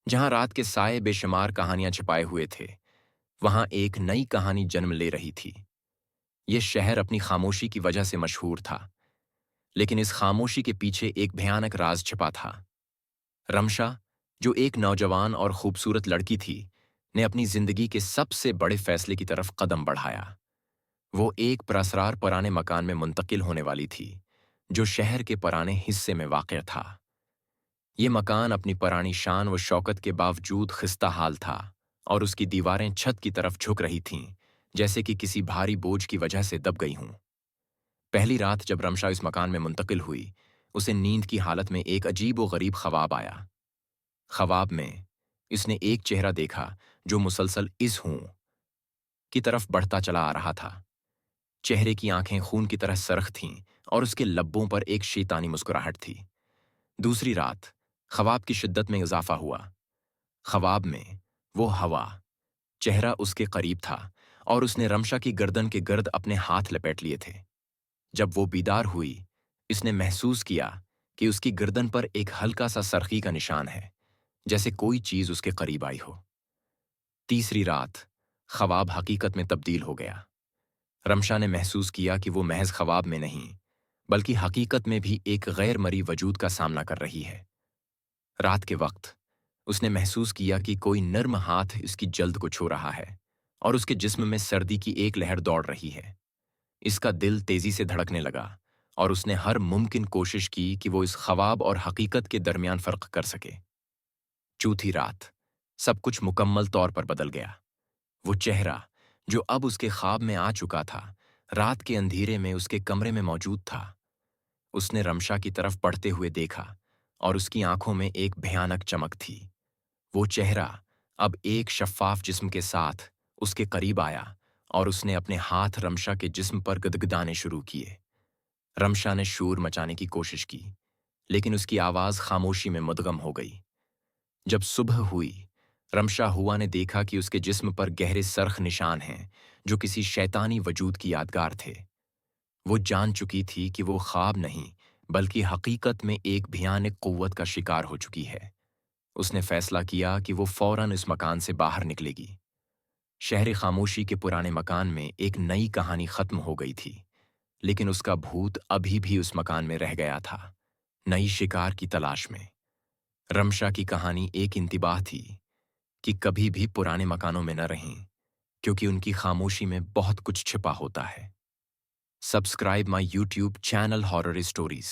जहां रात के साए बेशुमार कहानियां छिपाए हुए थे, वहां एक नई कहानी जन्म ले रही थी। ये शहर अपनी खामोशी की वजह से मशहूर था, लेकिन इस खामोशी के पीछे एक भयानक राज छिपा था। रमशा, जो एक नौजवान और खूबसूरत लड़की थी, ने अपनी जिंदगी के सबसे बड़े फैसले की तरफ कदम बढ़ाया। वो एक परअसरार पुराने मकान में मुंतकिल होने वाली थी, जो शहर के पुराने हिस्से में वाक़ था। ये मकान अपनी पुरानी शान व शौकत के बावजूद खिस्ता हाल था और उसकी दीवारें छत की तरफ झुक रही थीं, जैसे कि किसी भारी बोझ की वजह से दब गई हों। पहली रात जब रमशा इस मकान में मुंतकिल हुई, उसे नींद की हालत में एक अजीब व गरीब ख्वाब आया। ख्वाब में इसने एक चेहरा देखा जो मुसलसल इस हूं की तरफ बढ़ता चला आ रहा था। चेहरे की आंखें खून की तरह सरख थीं और उसके लब्बों पर एक शैतानी मुस्कुराहट थी। दूसरी रात ख्वाब की शिद्दत में इजाफा हुआ। ख्वाब में वो हवा, चेहरा उसके करीब था और उसने रमशा की गर्दन के गर्द अपने हाथ लपेट लिए थे। जब वो बीदार हुई, इसने महसूस किया कि उसकी गर्दन पर एक हल्का सा सरखी का निशान है, जैसे कोई चीज उसके करीब आई हो। तीसरी रात ख्वाब हकीकत में तब्दील हो गया। रमशा ने महसूस किया कि वो महज ख्वाब में नहीं, बल्कि हकीकत में भी एक गैर मरी वजूद का सामना कर रही है। रात के वक्त उसने महसूस किया कि कोई नर्म हाथ इसकी जल्द को छू रहा है और उसके जिस्म में सर्दी की एक लहर दौड़ रही है। इसका दिल तेजी से धड़कने लगा और उसने हर मुमकिन कोशिश की कि वो इस ख्वाब और हकीकत के दरमियान फर्क कर सके। चौथी रात सब कुछ मुकम्मल तौर पर बदल गया। वो चेहरा जो अब उसके ख्वाब में आ चुका था, रात के अंधेरे में उसके कमरे में मौजूद था। उसने रमशा की तरफ बढ़ते हुए देखा और उसकी आंखों में एक भयानक चमक थी। वो चेहरा अब एक शफ़ाफ जिस्म के साथ उसके करीब आया और उसने अपने हाथ रमशा के जिस्म पर गदगदाने शुरू किए। रमशा ने शोर मचाने की कोशिश की, लेकिन उसकी आवाज़ खामोशी में मुद्गम हो गई। जब सुबह हुई, रमशा हुआ ने देखा कि उसके जिस्म पर गहरे सरख निशान हैं, जो किसी शैतानी वजूद की यादगार थे। वो जान चुकी थी कि वो ख्वाब नहीं, बल्कि हकीकत में एक भयानक कुव्वत का शिकार हो चुकी है। उसने फैसला किया कि वो फौरन इस मकान से बाहर निकलेगी। शहर खामोशी के पुराने मकान में एक नई कहानी खत्म हो गई थी, लेकिन उसका भूत अभी भी उस मकान में रह गया था, नई शिकार की तलाश में। रमशा की कहानी एक इंतिबाह थी कि कभी भी पुराने मकानों में न रहें, क्योंकि उनकी खामोशी में बहुत कुछ छिपा होता है। Subscribe my YouTube channel horror stories.